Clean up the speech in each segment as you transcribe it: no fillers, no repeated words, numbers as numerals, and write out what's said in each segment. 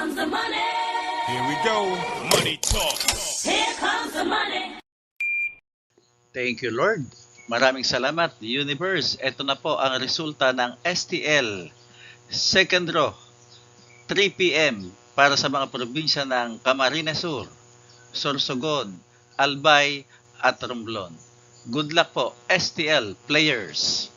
comes the money. Here we go. Money talk. Here comes the money. Thank you, Lord. Maraming salamat, Universe. Ito na po ang resulta ng STL. Second draw, 3 p.m. para sa mga probinsya ng Camarines Sur, Sorsogon, Albay at Romblon. Good luck po, STL players!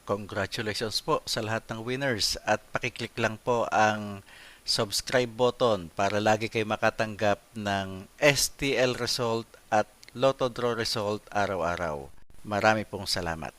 Congratulations po sa lahat ng winners at pakiclick lang po ang subscribe button para lagi kayo makatanggap ng STL result at Lotto Draw result araw-araw. Marami pong salamat.